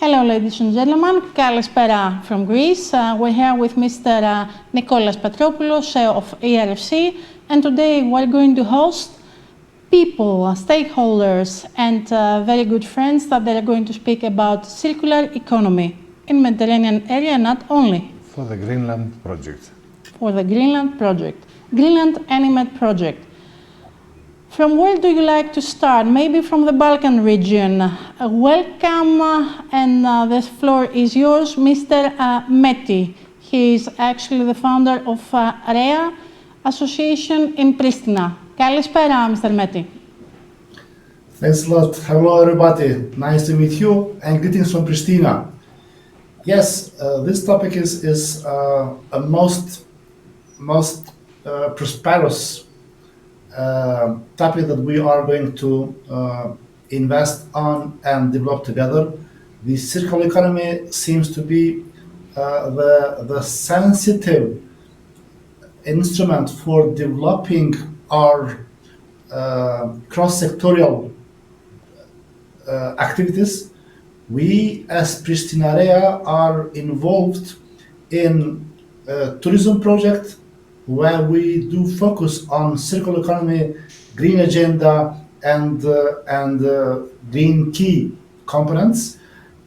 Hello, ladies and gentlemen. Kalispera from Greece. We're here with Mr. Nikolas Petropoulos of ERFC, and today we're going to host people, stakeholders, and very good friends that they're going to speak about circular economy in Mediterranean area, not only. For the Greenland project. For the Greenland project. Greenland ENI MED project. From where do you like to start? Maybe from the Balkan region. Welcome, and the floor is yours, Mr. Meti. He is actually the founder of REA Association in Pristina. Kalispera, Mr. Meti. Thanks a lot. Hello, everybody. Nice to meet you, and greetings from Pristina. Yes, this topic is a most prosperous topic that we are going to invest on and develop together. The circular economy seems to be the sensitive instrument for developing our cross-sectorial activities. We as Pristina REA are involved in a tourism project where we do focus on circular economy, green agenda, and green key components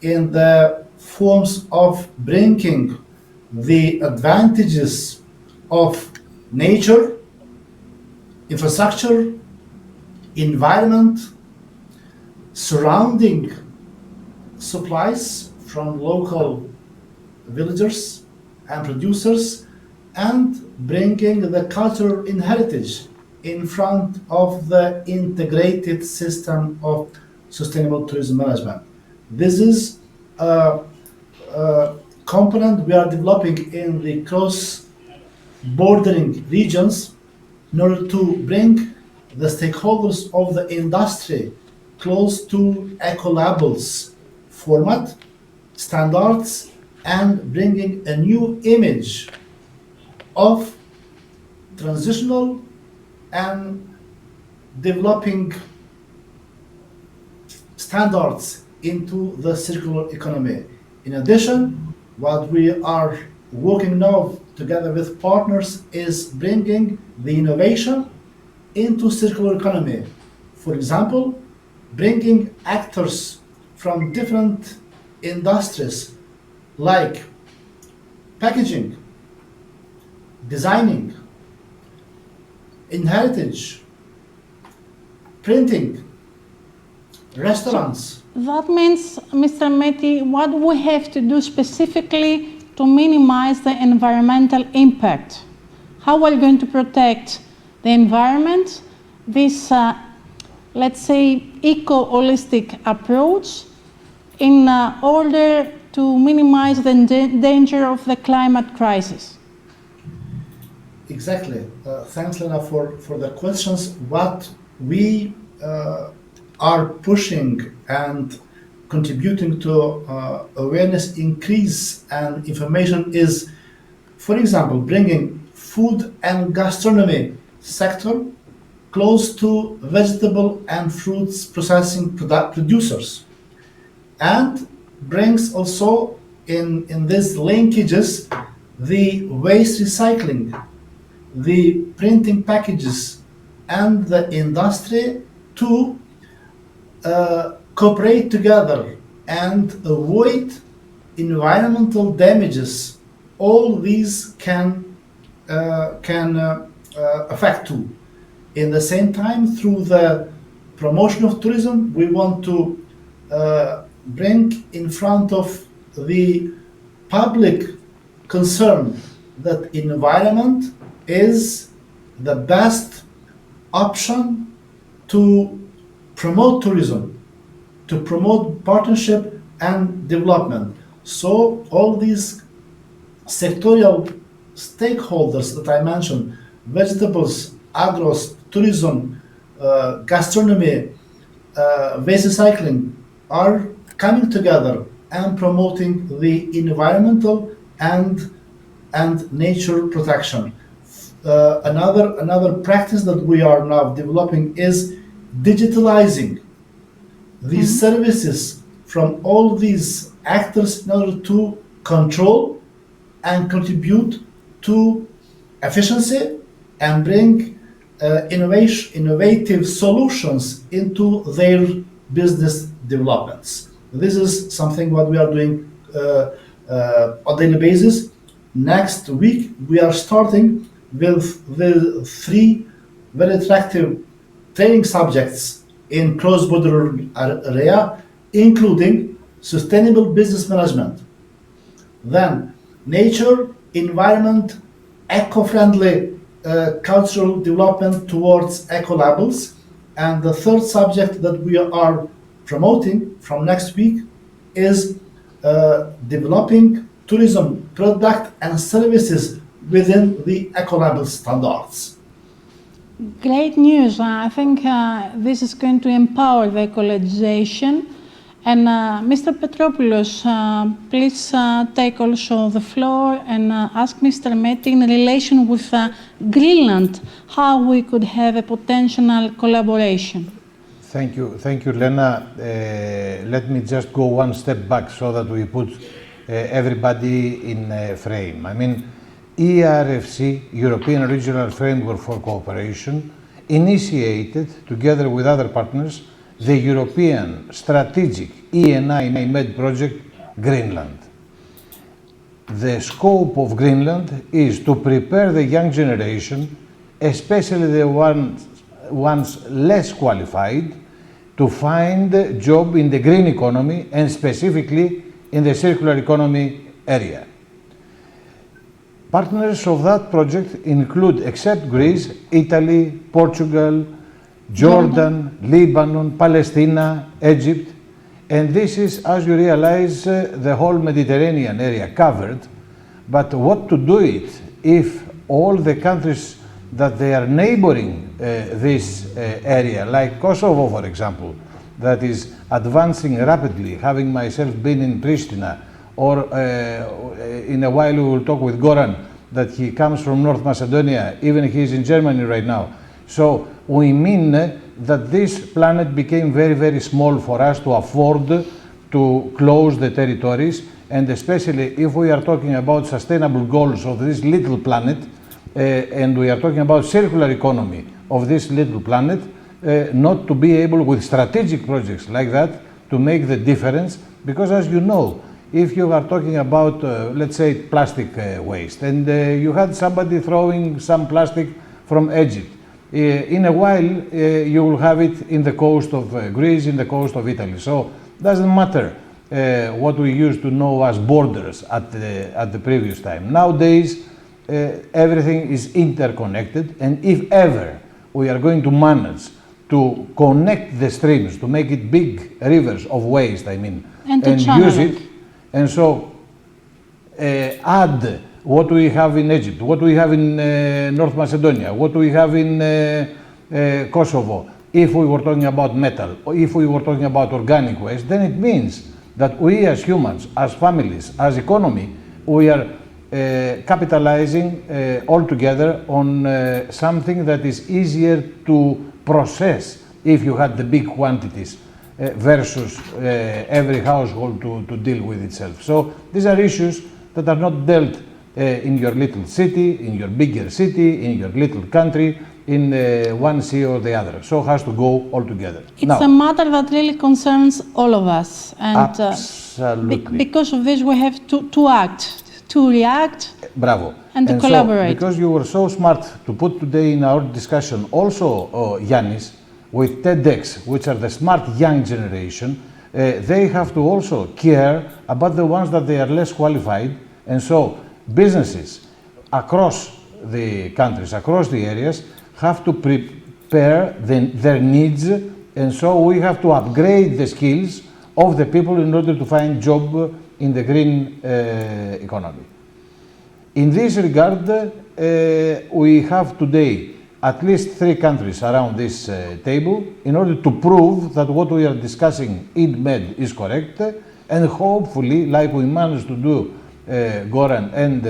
in the forms of bringing the advantages of nature, infrastructure, environment, surrounding supplies from local villagers and producers, and bringing the cultural heritage in front of the integrated system of sustainable tourism management. This is a component we are developing in the cross-bordering regions in order to bring the stakeholders of the industry close to ecolabels format, standards, and bringing a new image of transitional and developing standards into the circular economy. In addition, what we are working now together with partners is bringing the innovation into circular economy. For example, bringing actors from different industries like packaging, designing, heritage, printing, restaurants. That means, Mr. Meti, what we have to do specifically to minimize the environmental impact? How are we going to protect the environment? This, let's say, eco-holistic approach in order to minimize the danger of the climate crisis. Exactly. Thanks, Lena, for the questions. What we are pushing and contributing to awareness increase and information is, for example, bringing food and gastronomy sector close to vegetable and fruits processing producers, and brings also in these linkages the waste recycling, the printing packages, and the industry to cooperate together and avoid environmental damages. All these can affect too. In the same time, through the promotion of tourism, we want to bring in front of the public concern that environment is the best option to promote tourism, to promote partnership and development. So all these sectorial stakeholders that I mentioned, vegetables, agros, tourism, gastronomy, waste recycling, are coming together and promoting the environmental and nature protection. Another practice that we are now developing is digitalizing these services from all these actors in order to control and contribute to efficiency and bring innovative solutions into their business developments. This is something what we are doing on a daily basis. Next week, we are starting with 3 very attractive training subjects in cross-border area, including sustainable business management, then nature, environment, eco-friendly cultural development towards eco-labels, and the third subject that we are promoting from next week is developing tourism product and services within the eco-label standards. Great news. I think this is going to empower the ecologization. And Mr. Petropoulos, please take also the floor and ask Mr. Meti in relation with Greenland, how we could have a potential collaboration. Thank you, Lena. Let me just go one step back so that we put everybody in a frame. I mean, ERFC, European Regional Framework for Cooperation, initiated, together with other partners, the European Strategic ENI MED project, Greenland. The scope of Greenland is to prepare the young generation, especially the ones less qualified, to find a job in the green economy and specifically in the circular economy area. Partners of that project include, except Greece, Italy, Portugal, Jordan, Lebanon, Palestine, Egypt, and this is, as you realize, the whole Mediterranean area covered. But what to do it if all the countries that they are neighboring this area, like Kosovo, for example, that is advancing rapidly, having myself been in Pristina, or in a while we will talk with Goran, that he comes from North Macedonia, even he is in Germany right now. So we mean that this planet became very, very small for us to afford to close the territories, and especially if we are talking about sustainable goals of this little planet, and we are talking about circular economy of this little planet, not to be able with strategic projects like that to make the difference, because as you know, if you are talking about, let's say, plastic waste, and you had somebody throwing some plastic from Egypt, in a while you will have it in the coast of Greece, in the coast of Italy. So it doesn't matter what we used to know as borders at the previous time. Nowadays, everything is interconnected, and if ever we are going to manage to connect the streams, to make it big rivers of waste, I mean, and use it, and so add what we have in Egypt, what we have in North Macedonia, what we have in Kosovo, if we were talking about metal, or if we were talking about organic waste, then it means that we as humans, as families, as economy, we are capitalizing all together on something that is easier to process if you had the big quantities versus every household to deal with itself. So these are issues that are not dealt in your little city, in your bigger city, in your little country, in one sea or the other. So it has to go all together. It's a matter that really concerns all of us. And absolutely. Because of this, we have to act, to react, Bravo. and to collaborate. So, because you were so smart to put today in our discussion also, Ioannis, with TEDx, which are the smart young generation, they have to also care about the ones that they are less qualified. And so businesses across the countries, across the areas, have to prepare their needs, and so we have to upgrade the skills of the people in order to find job in the green economy. In this regard, we have today at least 3 countries around this table in order to prove that what we are discussing in MED is correct, and hopefully, like we managed to do, Goran and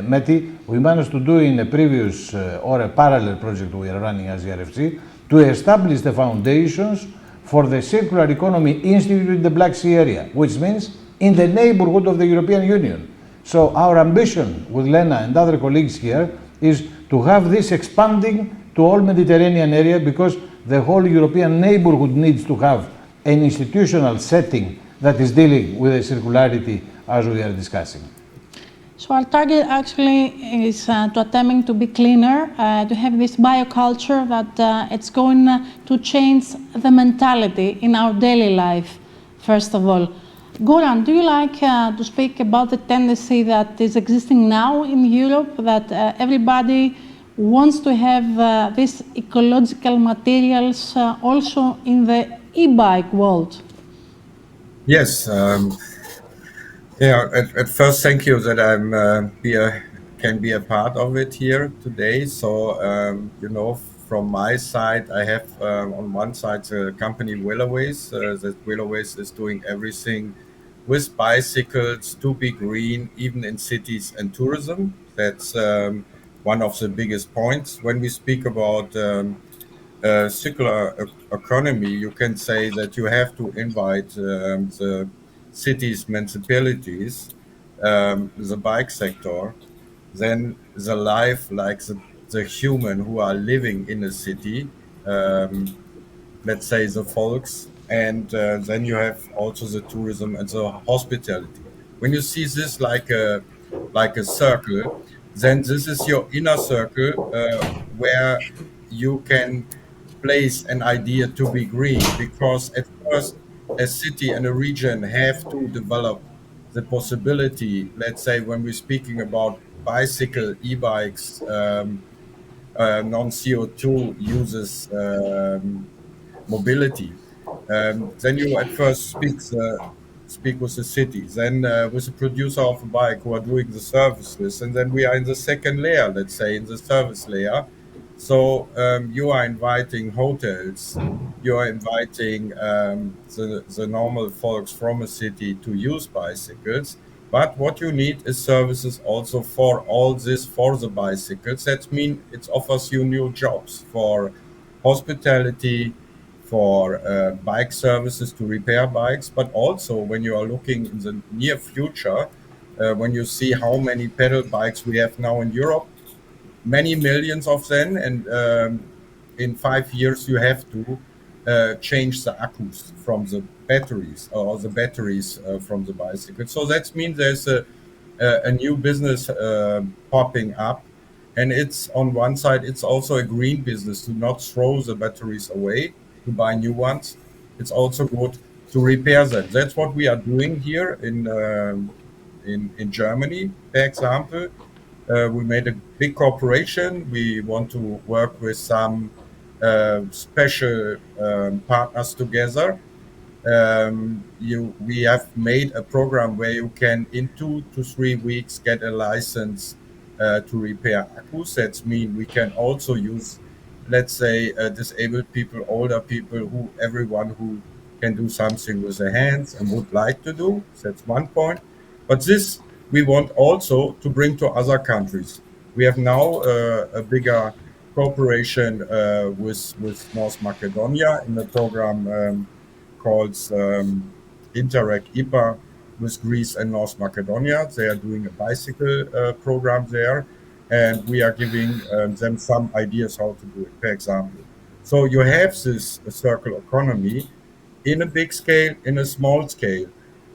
Meti, we managed to do in a previous or a parallel project we are running as ERFC, to establish the foundations for the Circular Economy Institute in the Black Sea area, which means in the neighborhood of the European Union. So our ambition with Lena and other colleagues here is to have this expanding to all Mediterranean area, because the whole European neighborhood needs to have an institutional setting that is dealing with the circularity as we are discussing. So our target actually is to attempting to be cleaner, to have this bioculture that it's going to change the mentality in our daily life, first of all. Goran, do you like to speak about the tendency that is existing now in Europe, that everybody wants to have these ecological materials also in the e-bike world? Yes. At first, thank you that I'm can be a part of it here today. So, from my side, I have on one side the company Willoways. That Willoways is doing everything with bicycles to be green, even in cities and tourism. That's one of the biggest points. When we speak about circular economy, you can say that you have to invite the cities, municipalities, the bike sector, then the life, like the human who are living in a city, let's say the folks, and then you have also the tourism and the hospitality. When you see this like a circle, then this is your inner circle where you can place an idea to be green, because at first a city and a region have to develop the possibility, let's say when we're speaking about bicycle, e-bikes, non-CO2 uses mobility. Then you at first speak with the city, then with the producer of a bike who are doing the services, and then we are in the second layer, let's say in the service layer. So you are inviting hotels, you are inviting the normal folks from a city to use bicycles. But what you need is services also for all this, for the bicycles. That means it offers you new jobs for hospitality, for bike services to repair bikes, but also when you are looking in the near future, when you see how many pedal bikes we have now in Europe, many millions of them, and in 5 years you have to change the accus from the batteries, or the batteries from the bicycle. So that means there's a new business popping up, and it's on one side it's also a green business to not throw the batteries away, to buy new ones. It's also good to repair them. That's what we are doing here in Germany, for example. We made a big cooperation. We want to work with some special partners together. We have made a program where you can, in 2 to 3 weeks, get a license to repair accus. That means we can also use, let's say, disabled people, older people, everyone who can do something with their hands and would like to do. That's one point. But this we want also to bring to other countries. We have now a bigger cooperation with North Macedonia in a program called Interreg IPA with Greece and North Macedonia. They are doing a bicycle program there, and we are giving them some ideas how to do it, for example. So you have this circular economy in a big scale, in a small scale.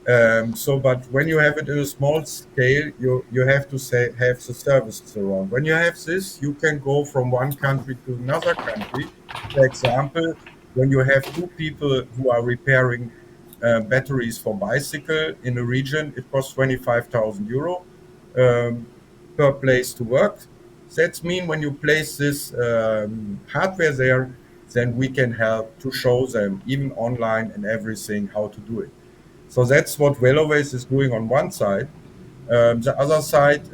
But when you have it in a small scale, you have to have the services around. When you have this, you can go from one country to another country. For example, when you have 2 people who are repairing batteries for bicycle in a region, it costs 25,000 euro per place to work. That means when you place this hardware there, then we can help to show them, even online and everything, how to do it. So that's what Willoways is doing on one side. The other side,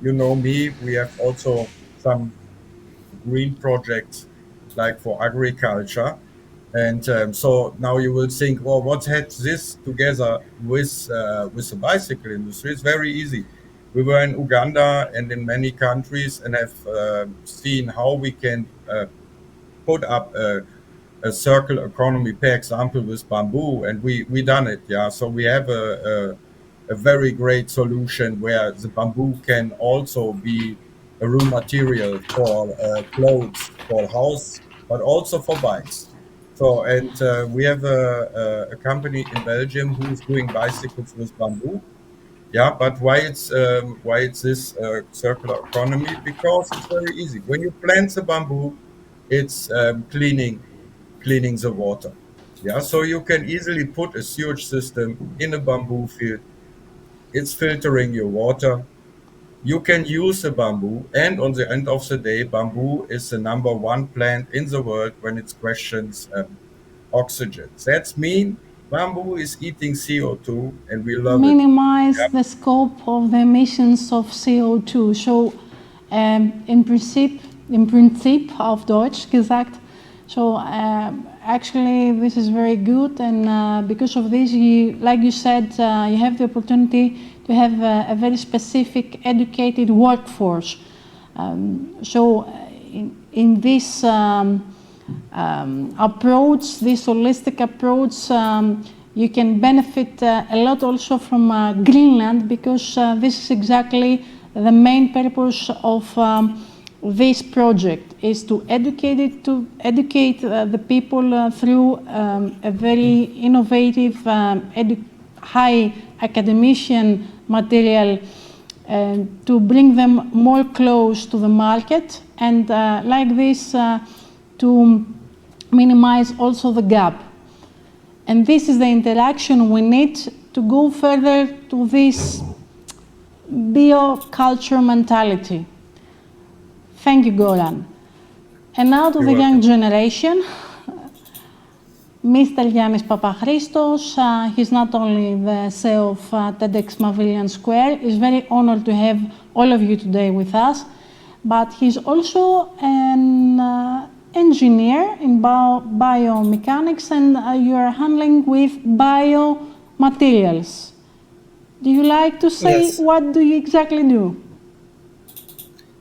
you know me, we have also some green projects like for agriculture. And so now you will think, well, what had this together with the bicycle industry? It's very easy. We were in Uganda and in many countries and have seen how we can put up a circular economy, per example, with bamboo, and we done it. Yeah, so we have a very great solution where the bamboo can also be a raw material for clothes, for house, but also for bikes. So, and we have a company in Belgium who is doing bicycles with bamboo. Yeah, but why it's this circular economy? Because it's very easy. When you plant the bamboo, it's cleaning the water. Yeah, so you can easily put a sewage system in a bamboo field. It's filtering your water. You can use the bamboo, and on the end of the day, bamboo is the number one plant in the world when it questions oxygen. That's mean bamboo is eating CO2, and we love it. Minimize the scope of the emissions of CO2. So, in Prinzip auf Deutsch gesagt. So, actually, this is very good, and because of this, like you said, you have the opportunity to have a very specific, educated workforce. So, in this approach, this holistic approach, you can benefit a lot also from Greenland, because this is exactly the main purpose of this project, is to educate the people through a very innovative, high academician material, to bring them more close to the market, and like this to minimize also the gap. And this is the interaction we need to go further to this bioculture mentality. Thank you, Goran. And now to the young generation, Mr. Ioannis Papachristos. He's not only the CEO of TEDx Mavili Square. He's very honored to have all of you today with us, but he's also an engineer in biomechanics, and you are handling with biomaterials. Do you like to say Yes. what do you exactly do?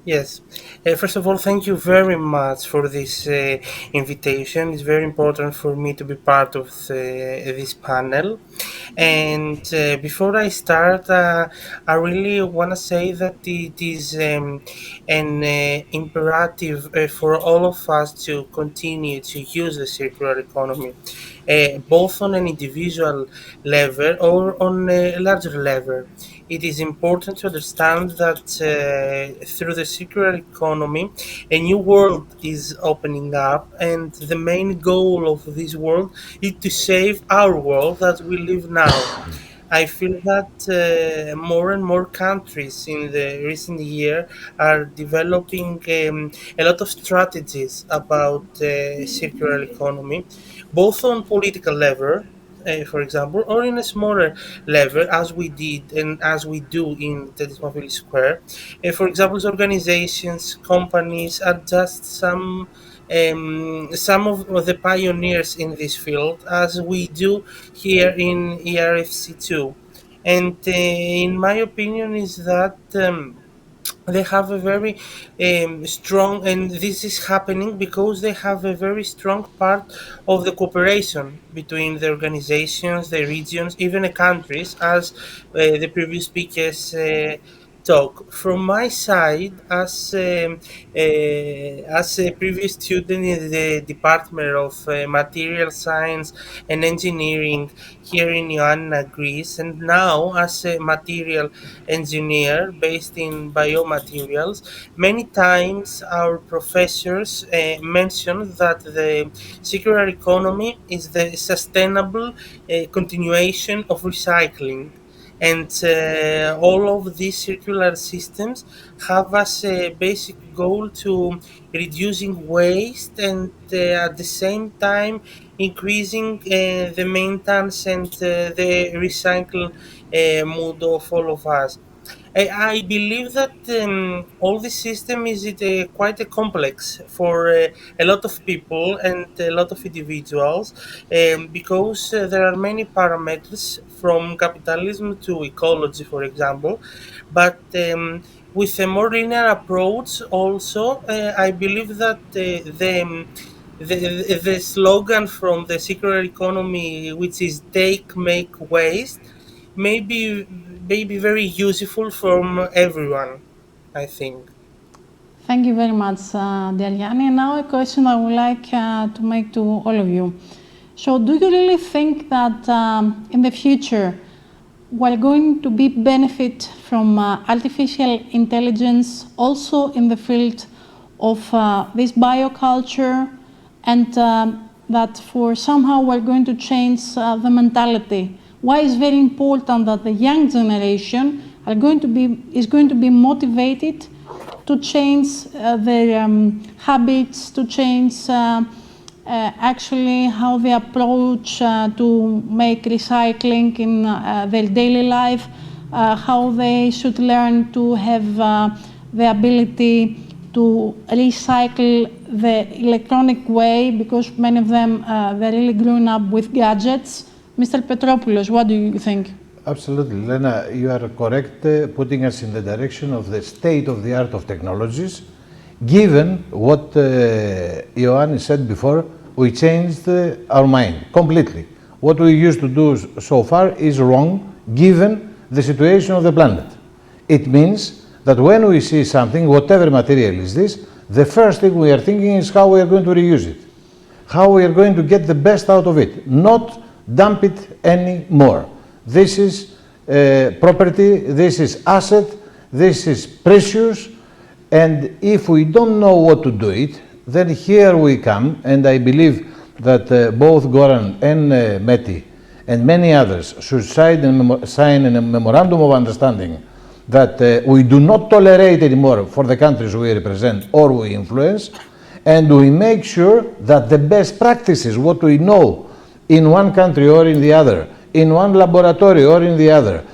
Yes. First of all, thank you very much for this invitation. It's very important for me to be part of this panel. And before I start, I really want to say that it is an imperative for all of us to continue to use the circular economy, both on an individual level or on a larger level. It is important to understand that through the circular economy, a new world is opening up, and the main goal of this world is to save our world that we live now. I feel that more and more countries in the recent year are developing a lot of strategies about circular economy, both on political level, for example, or in a smaller level, as we did and as we do in TEDx Mavili Square. For example, organizations, companies are just some of the pioneers in this field, as we do here in ERFC too. And in my opinion, is that they have a very strong, and this is happening because they have a very strong part of the cooperation between the organizations, the regions, even the countries, as the previous speakers talk. From my side, as a previous student in the Department of Material Science and Engineering here in Ioannina, Greece, and now as a material engineer based in biomaterials, many times our professors mention that the circular economy is the sustainable continuation of recycling. And all of these circular systems have as a basic goal to reducing waste, and at the same time increasing the maintenance and the recycle mood of all of us. I believe that all the system is quite a complex for a lot of people and a lot of individuals, because there are many parameters from capitalism to ecology, for example. But with a more linear approach, also, I believe that the slogan from the circular economy, which is take, make, waste, may be very useful from everyone, I think. Thank you very much, dear Yanni. And now a question I would like to make to all of you. So do you really think that in the future we're going to be benefit from artificial intelligence also in the field of this bioculture, and that for somehow we're going to change the mentality? Why is very important that the young generation is going to be motivated to change their habits, to change actually how they approach to make recycling in their daily life, how they should learn to have the ability to recycle the electronic way, because many of them they're really grown up with gadgets. Mr. Petropoulos, what do you think? Absolutely, Lena, you are correct, putting us in the direction of the state-of-the-art of technologies. Given what Ioannis said before, we changed our mind completely. What we used to do so far is wrong, given the situation of the planet. It means that when we see something, whatever material is this, the first thing we are thinking is how we are going to reuse it, how we are going to get the best out of it, not dump it anymore. This is property, this is asset, this is precious, and if we don't know what to do it, then here we come, and I believe that both Goran and Meti and many others should sign a memorandum of understanding that we do not tolerate anymore for the countries we represent or we influence, and we make sure that the best practices, what we know in one country or in the other, in one laboratory or in the other,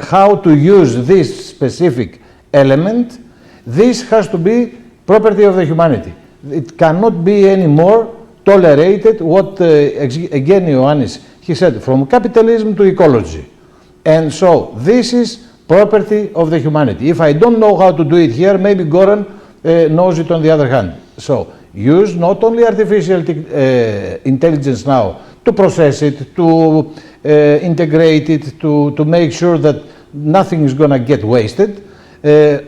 how to use this specific element, this has to be property of the humanity. It cannot be any more tolerated, what again Ioannis, he said, from capitalism to ecology. And so this is property of the humanity. If I don't know how to do it here, maybe Goran knows it on the other hand. So use not only artificial intelligence now to process it, to integrate it, to make sure that nothing is going to get wasted.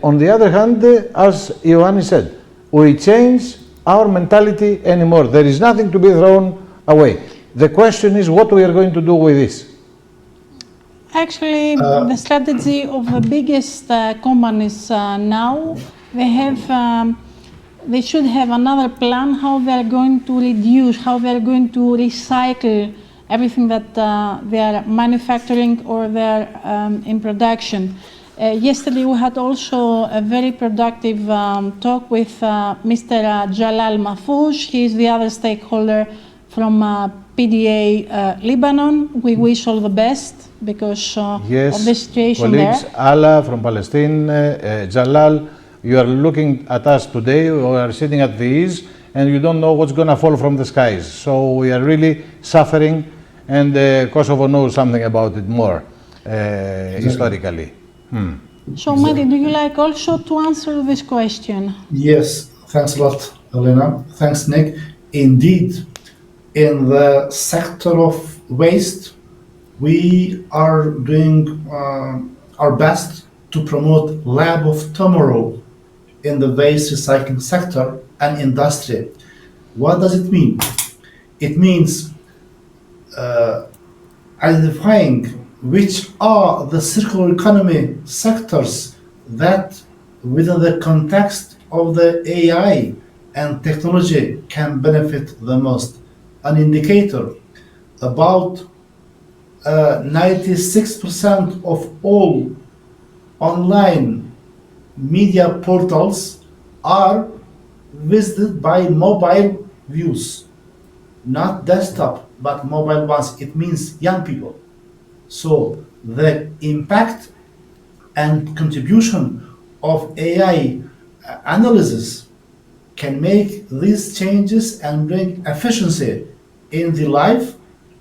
On the other hand, as Ioannis said, we change our mentality anymore. There is nothing to be thrown away. The question is what we are going to do with this. Actually, the strategy of the biggest companies now, they should have another plan how they are going to reduce, how they are going to recycle everything that they are manufacturing or they are in production. Yesterday we had also a very productive talk with Mr. Jalal Mahfouz. He is the other stakeholder from PDA Lebanon. We wish all the best because of the situation colleagues, there. Ala from Palestine, Jalal, you are looking at us today, we are sitting at the ease, and you don't know what's going to fall from the skies. So we are really suffering, and Kosovo knows something about it more historically. So, Mehdi, do you like also to answer this question? Yes, thanks a lot, Elena. Thanks, Nick. Indeed, in the sector of waste, we are doing our best to promote Lab of Tomorrow in the waste recycling sector and industry. What does it mean? It means identifying which are the circular economy sectors that, within the context of the AI and technology, can benefit the most. An indicator, about 96% of all online media portals are visited by mobile views, not desktop, but mobile ones. It means young people. So the impact and contribution of AI analysis can make these changes and bring efficiency in the life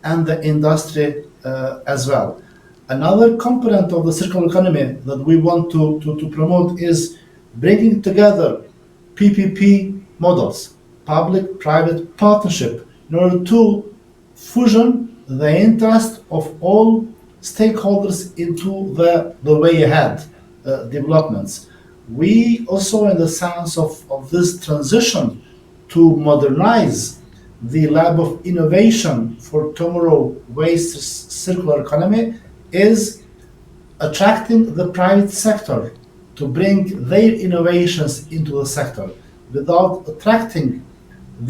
and the industry as well. Another component of the circular economy that we want to promote is bringing together PPP models, public-private partnership in order to fusion the interest of all stakeholders into the way ahead developments. We also, in the sense of this transition to modernize the lab of innovation for tomorrow waste circular economy, is attracting the private sector to bring their innovations into the sector. Without attracting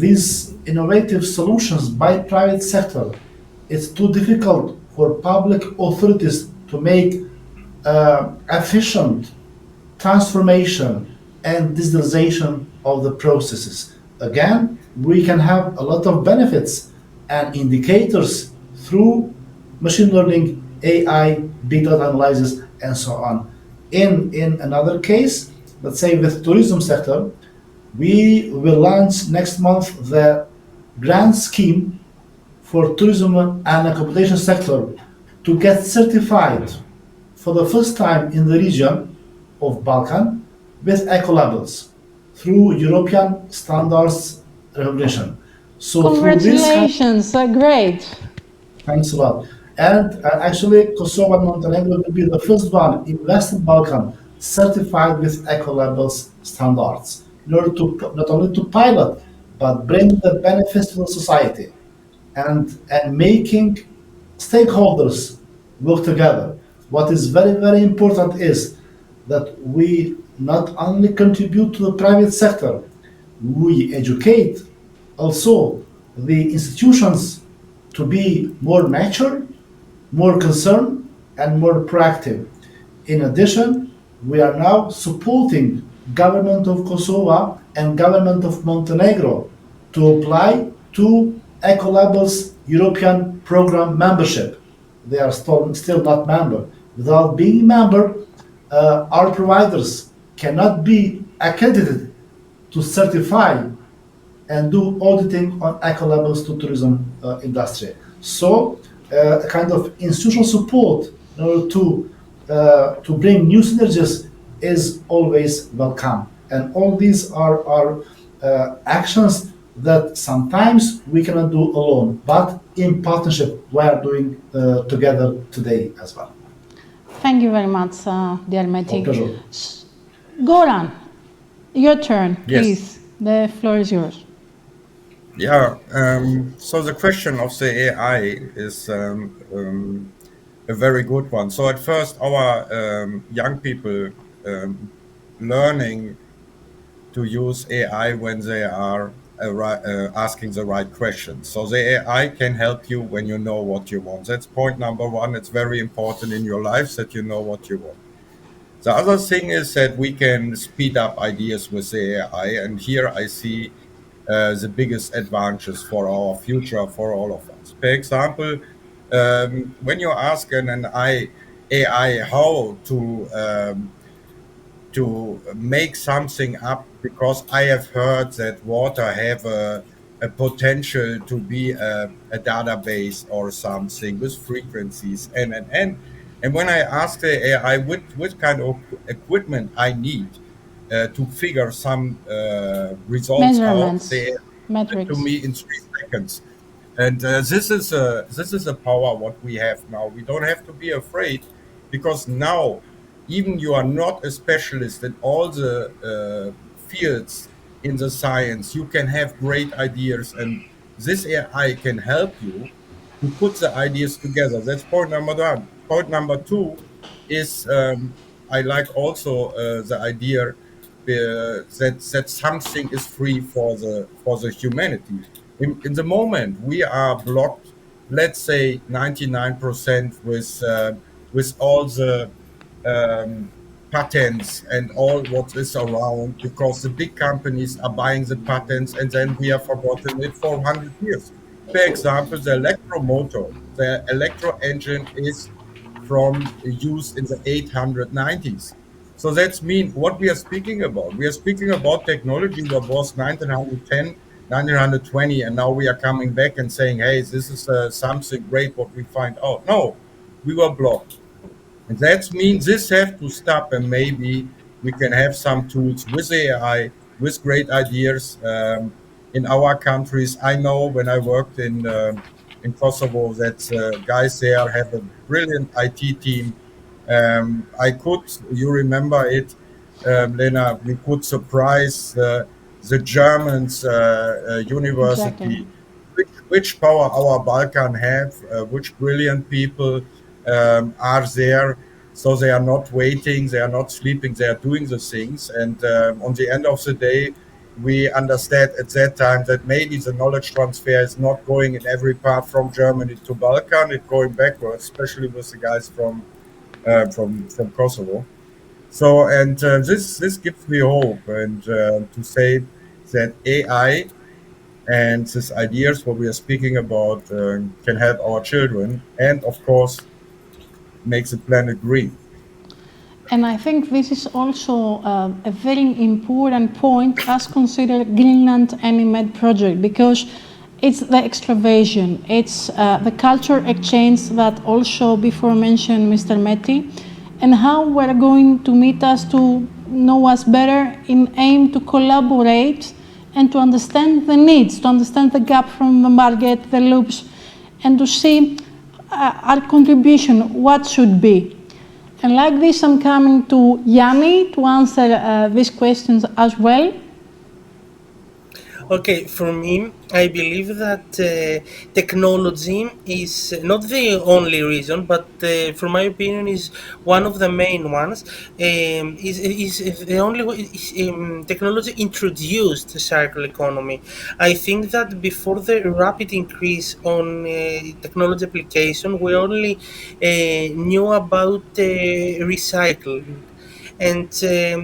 these innovative solutions by private sector, it's too difficult for public authorities to make efficient transformation and digitalization of the processes. Again, we can have a lot of benefits and indicators through machine learning, AI, big data analysis, and so on. In another case, let's say with tourism sector, we will launch next month the grant scheme for tourism and accommodation sector to get certified for the first time in the region of Balkan with eco labels through European standards recognition. So congratulations, great. Thanks a lot. And actually, Kosovo and Montenegro will be the first one in Western Balkan certified with eco labels standards in order to not only to pilot but bring the benefits to the society and making stakeholders work together. What is very, very important is that we not only contribute to the private sector, we educate also the institutions to be more mature, more concerned, and more proactive. In addition, we are now supporting government of Kosovo and government of Montenegro to apply to Ecolabel's European program membership. They are still not member. Without being member, our providers cannot be accredited to certify and do auditing on ecolabels to tourism industry. So a kind of institutional support in order to bring new synergies is always welcome. And all these are actions that sometimes we cannot do alone, but in partnership we are doing together today as well. Thank you very much, dear Meti. Pleasure. Goran, your turn, Yes. please. The floor is yours. Yeah, so the question of the AI is a very good one. So at first, our young people learning to use AI when they are asking the right questions. So the AI can help you when you know what you want. That's point number one. It's very important in your life that you know what you want. The other thing is that we can speed up ideas with the AI, and here I see the biggest advantages for our future, for all of us. For example, when you ask an AI how to make something up, because I have heard that water have a potential to be a database or something with frequencies and when I ask the AI what kind of equipment I need to figure some results out, Measurements, they give metrics. to me in 3 seconds. And this is a power what we have now. We don't have to be afraid, because now even you are not a specialist in all the fields in the science, you can have great ideas, and this AI can help you to put the ideas together. That's point number one. Point number two is I like also the idea that something is free for the humanity. In the moment we are blocked, let's say 99% with all the patents and all what is around, because the big companies are buying the patents and then we have forgotten it for 100 years. For example, the electromotor, the electro engine is from use in the 890s. So that's mean what we are speaking about. We are speaking about technology that was 1910, 1920, and now we are coming back and saying, hey, this is something great what we find out. No, we were blocked. And that means this have to stop, and maybe we can have some tools with AI, with great ideas, in our countries. I know when I worked in Kosovo that guys there have a brilliant IT team. You remember it, Lena, we could surprise the Germans Exactly. university, which power our Balkan have, which brilliant people are there. So they are not waiting, they are not sleeping, they are doing the things. And on the end of the day, we understand at that time that maybe the knowledge transfer is not going in every part from Germany to Balkan, it's going backwards, especially with the guys from Kosovo. So, and this gives me hope, and to say that AI and these ideas what we are speaking about can help our children, and of course makes the planet green. And I think this is also a very important point as considered Greenland ENI MED project, because it's the excavation, it's the culture exchange that also before mentioned Mr. Meti, and how we're going to meet us to know us better in aim to collaborate and to understand the needs, to understand the gap from the market, the loops, and to see our contribution, what should be. And like this, I'm coming to Yanni to answer these questions as well. Okay, for me, I believe that technology is not the only reason, but for my opinion, is one of the main ones. Is the only way technology introduced the circular economy. I think that before the rapid increase on technology application, we only knew about recycling. And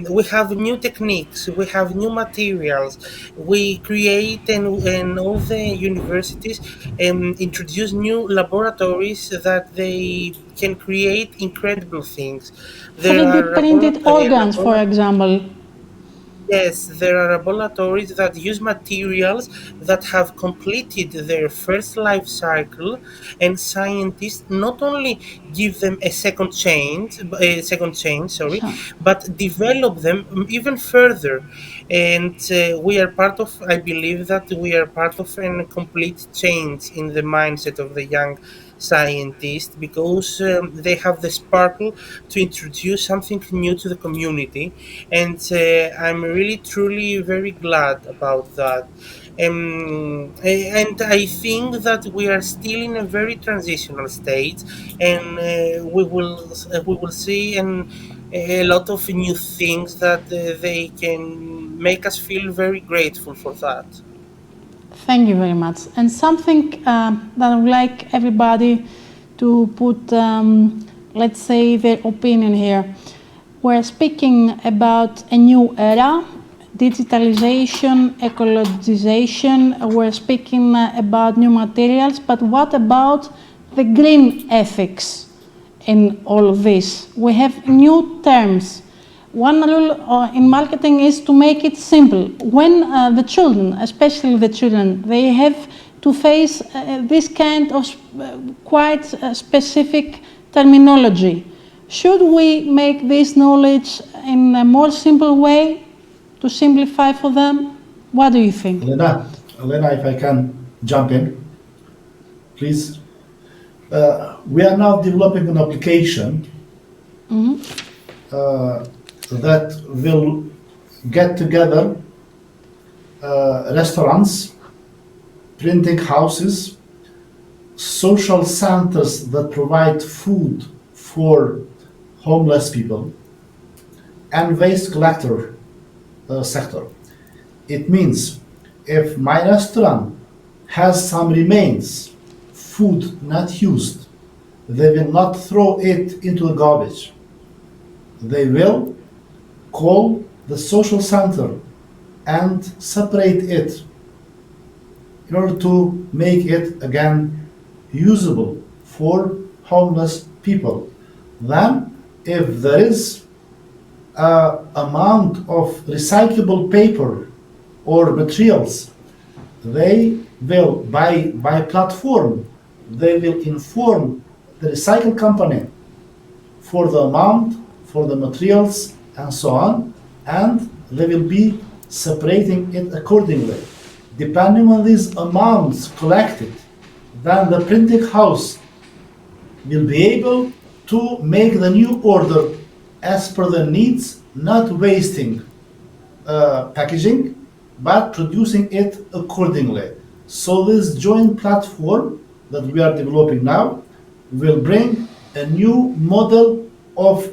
we have new techniques, we have new materials, we create, and all the universities introduce new laboratories that they can create incredible things. There 3D are printed organs, for example. Yes, there are laboratories that use materials that have completed their first life cycle, and scientists not only give them a second change, Sure. but develop them even further. And I believe that we are part of a complete change in the mindset of the young scientists, because they have the sparkle to introduce something new to the community, and I'm really truly very glad about that. And I think that we are still in a very transitional state, and we will see a lot of new things that they can make us feel very grateful for that. Thank you very much. And something that I would like everybody to put, let's say, their opinion here. We're speaking about a new era, digitalization, ecologization. We're speaking about new materials, but what about the green ethics in all of this? We have new terms. One rule in marketing is to make it simple. When the children, especially the children, they have to face this kind of quite specific terminology. Should we make this knowledge in a more simple way to simplify for them? What do you think? Elena, if I can jump in, please. We are now developing an application that will get together restaurants, printing houses, social centers that provide food for homeless people, and waste collector sector. It means if my restaurant has some remains, food not used, they will not throw it into the garbage. They will call the social center and separate it in order to make it again usable for homeless people. Then, if there is an amount of recyclable paper or materials, they will, by platform, they will inform the recycle company for the amount, for the materials, and so on, and they will be separating it accordingly. Depending on these amounts collected, then the printing house will be able to make the new order as per the needs, not wasting packaging, but producing it accordingly. So this joint platform that we are developing now will bring a new model of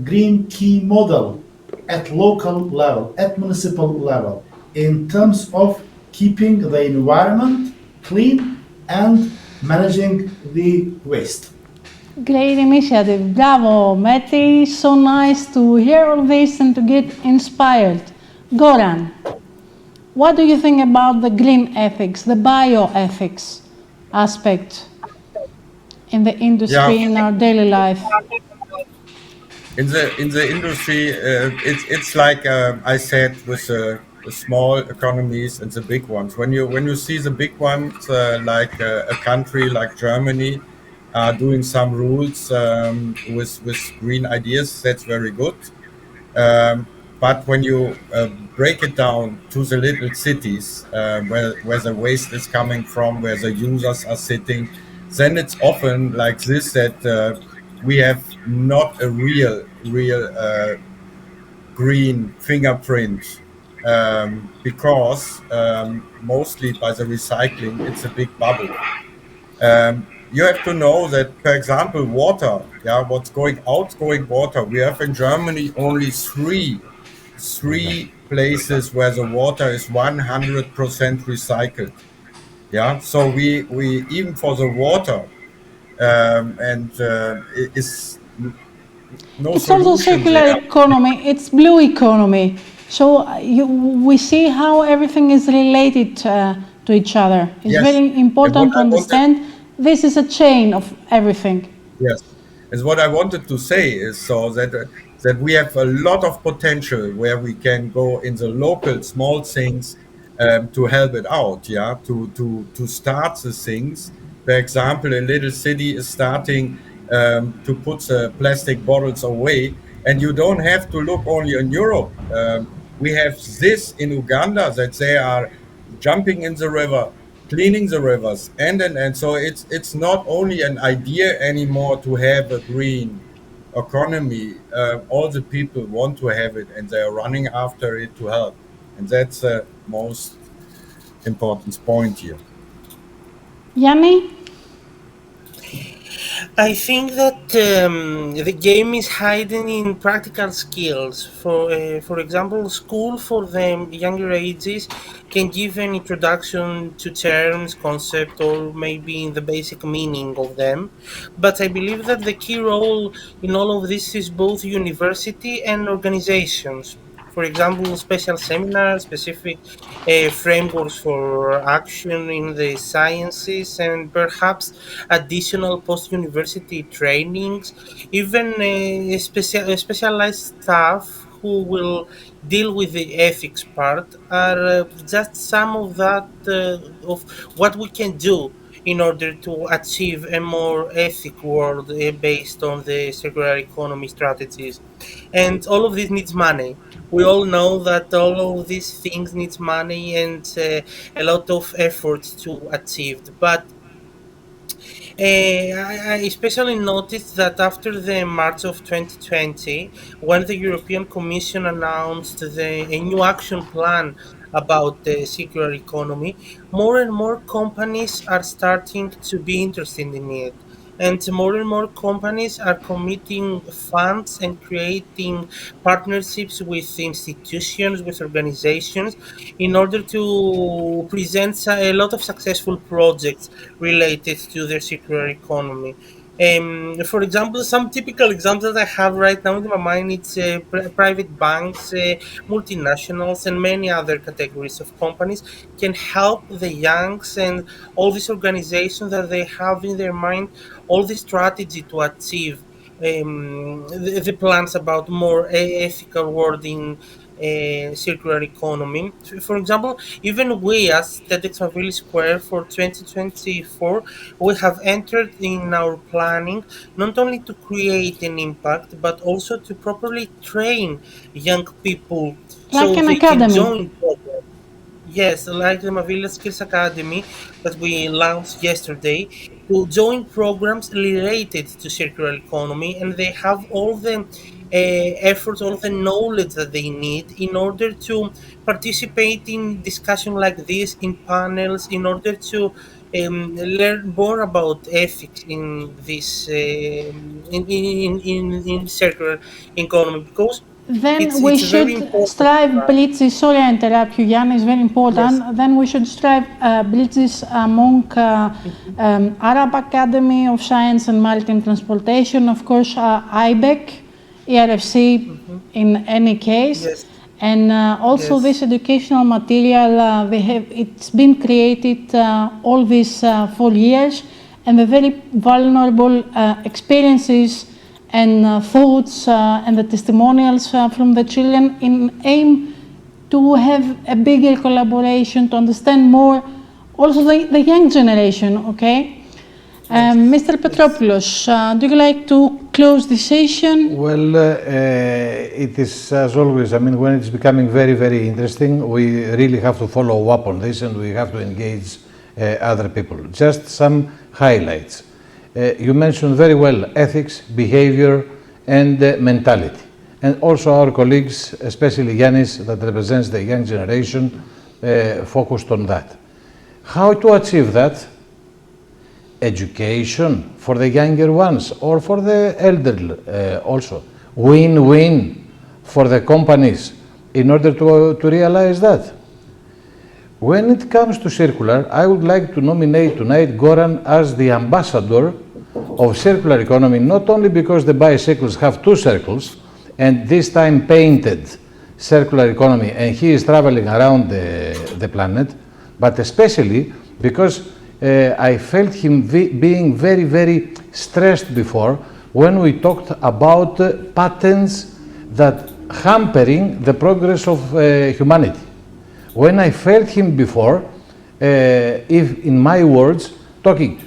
green key model at local level, at municipal level, in terms of keeping the environment clean and managing the waste. Great initiative. Bravo, Meti. So nice to hear all this and to get inspired. Goran, what do you think about the green ethics, the bioethics aspect in the industry, in our daily life? In the industry, it's like I said, with the small economies and the big ones. When you see the big ones, like a country like Germany, doing some rules with green ideas, that's very good. But when you break it down to the little cities, where the waste is coming from, where the users are sitting, then it's often like this, that we have not a real green fingerprint, because mostly by the recycling, it's a big bubble. You have to know that, for example, water, what's outgoing water, we have in Germany only three places where the water is 100% recycled. So we even for the water, and it is no It's also solution circular there. economy, it's blue economy. So we see how everything is related to each other. It's Yes. very important And to what I wanted- understand this is a chain of everything. Yes, and what I wanted to say is so that we have a lot of potential where we can go in the local small things, to help it out, to start the things. For example, a little city is starting to put the plastic bottles away, and you don't have to look only in Europe. We have this in Uganda, that they are jumping in the river, cleaning the rivers, and so it's not only an idea anymore to have a green economy. All the people want to have it, and they are running after it to help, and that's the most important point here. Yanni? I think that the game is hiding in practical skills. For example, school for the younger ages can give an introduction to terms, concept, or maybe in the basic meaning of them. But I believe that the key role in all of this is both university and organizations. For example, special seminars, specific frameworks for action in the sciences, and perhaps additional post-university trainings, even specialized staff who will deal with the ethics part are just some of that of what we can do in order to achieve a more ethic world based on the circular economy strategies. And all of this needs money. We all know that all of these things needs money and a lot of effort to achieve. But I especially noticed that after the March of 2020, when the European Commission announced a new action plan about the circular economy, more and more companies are starting to be interested in it. And more companies are committing funds and creating partnerships with institutions, with organizations, in order to present a lot of successful projects related to the circular economy. For example, some typical examples that I have right now in my mind, it's private banks, multinationals, and many other categories of companies can help the youngs and all these organizations that they have in their mind, all the strategy to achieve the plans about more ethical world in circular economy. For example, even we as TEDx Mavili Square for 2024, we have entered in our planning not only to create an impact, but also to properly train young people Like so an they can academy. join programs. Yes, like the Mavili Skills Academy that we launched yesterday, to join programs related to circular economy, and they have all the efforts, all the knowledge that they need in order to participate in discussion like this, in panels, in order to learn more about ethics in this in circular economy, because Then we it's very should important strive for us. blitzes. Sorry, I interrupt you, Jan. It's very important. Yes. Then we should strive blitzes among Arab Academy of Science and Maritime Transportation, of course, IBEC, ERFC in any case. Yes. And also Yes. this educational material, it's been created all these 4 years, and the very vulnerable experiences and thoughts and the testimonials from the children in aim to have a bigger collaboration, to understand more also the young generation, okay? Mr. Petropoulos, do you like to close the session? Well, it is as always, I mean, when it's becoming very, very interesting, we really have to follow up on this and we have to engage other people. Just some highlights. You mentioned very well ethics, behavior, and mentality. And also our colleagues, especially Ioannis, that represents the young generation, focused on that. How to achieve that? Education for the younger ones or for the elderly also. Win-win for the companies in order to realize that. When it comes to circular, I would like to nominate tonight Goran as the ambassador of circular economy, not only because the bicycles have 2 circles and this time painted circular economy and he is traveling around the planet, but especially because I felt him being very, very stressed before when we talked about patents that hampering the progress of humanity. When I felt him before, if in my words, talking,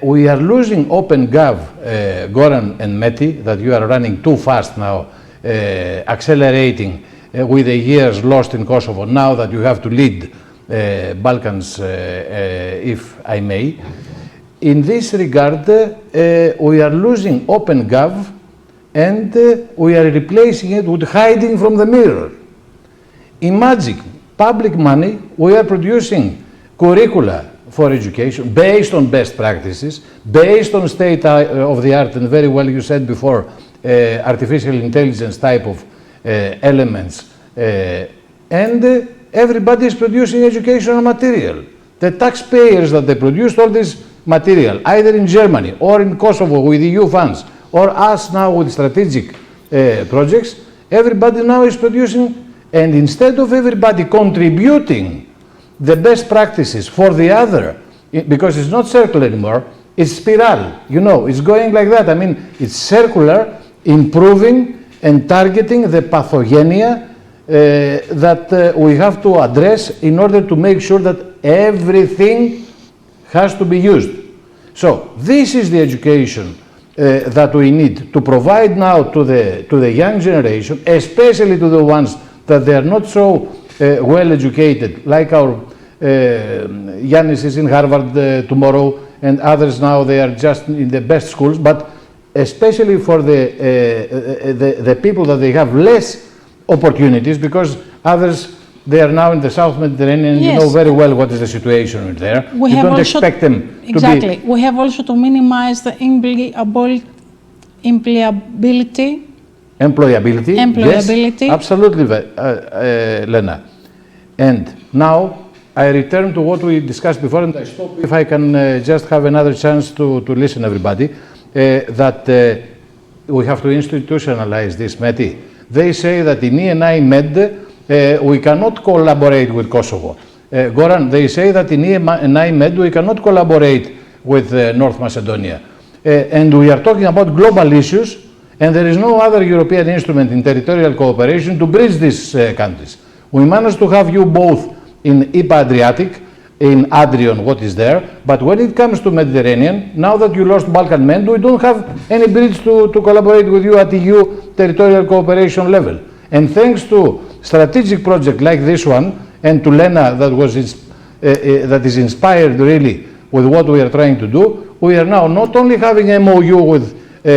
we are losing OpenGov, Goran and Meti, that you are running too fast now, accelerating with the years lost in Kosovo, now that you have to lead Balkans, if I may. In this regard, we are losing OpenGov and we are replacing it with hiding from the mirror. Imagine, public money, we are producing curricula for education based on best practices, based on state of the art, and very well you said before, artificial intelligence type of elements, and everybody is producing educational material. The taxpayers that they produced all this material, either in Germany or in Kosovo with EU funds, or us now with strategic projects, everybody now is producing, and instead of everybody contributing the best practices for the other, because it's not circular anymore, it's spiral, you know, it's going like that. I mean, it's circular, improving and targeting the pathogenia that we have to address in order to make sure that everything has to be used. So this is the education that we need to provide now to the young generation, especially to the ones that they are not so well educated, like our Ioannis is in Harvard tomorrow, and others now they are just in the best schools, but especially for the people that they have less opportunities, because others, they are now in the South Mediterranean, Yes. you know very well what is the situation there. We You have don't also expect them exactly. to be... We have also to minimize the employability. Employability, Employability. yes, absolutely, Lena. And now I return to what we discussed before, and I stop if I can just have another chance to listen, everybody, that we have to institutionalize this, Meti. They say that in ENI MED we cannot collaborate with Kosovo. Goran, they say that in ENI MED we cannot collaborate with North Macedonia. And we are talking about global issues, and there is no other European instrument in territorial cooperation to bridge these countries. We managed to have you both in IPA Adriatic, in Adrian, what is there, but when it comes to Mediterranean, now that you lost Balkan MED, we don't have any bridge to collaborate with you at EU territorial cooperation level. And thanks to strategic project like this one, and to Lena that is inspired really with what we are trying to do. We are now not only having MOU with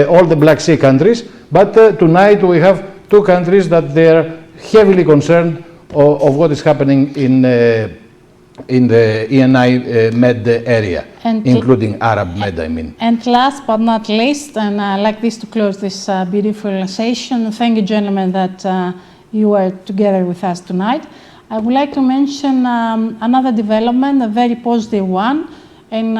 all the Black Sea countries, but tonight we have 2 countries that they are heavily concerned of what is happening in the ENI MED area, And including Arab MED, I mean. And last but not least, and I'd like this to close this beautiful session, thank you, gentlemen, that you are together with us tonight. I would like to mention another development, a very positive one. And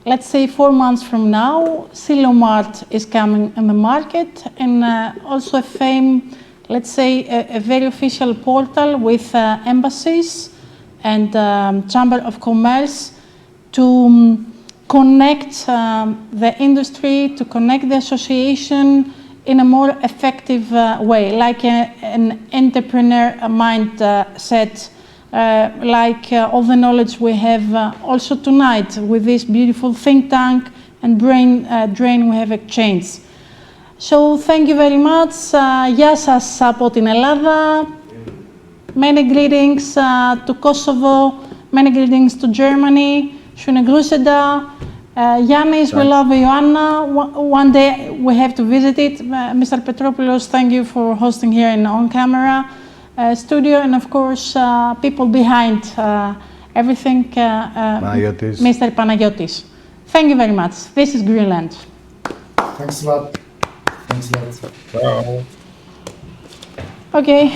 let's say 4 months from now, Silomart is coming on the market, and also let's say a very official portal with embassies and Chamber of Commerce to connect the industry, to connect the association in a more effective way, like an entrepreneur mindset, like all the knowledge we have also tonight with this beautiful think tank and brain drain we have exchanged. So thank you very much. Γεια σας από την Ελλάδα. Many greetings to Kosovo. Many greetings to Germany. Schöne Grüße da. Yannis, we love Ioanna. One day we have to visit it. Mr. Petropoulos, thank you for hosting here in on-camera studio, and of course, people behind everything, Mr. Panagiotis. Thank you very much. This is Greenland. Thanks a lot. Thanks a lot. Wow. Okay.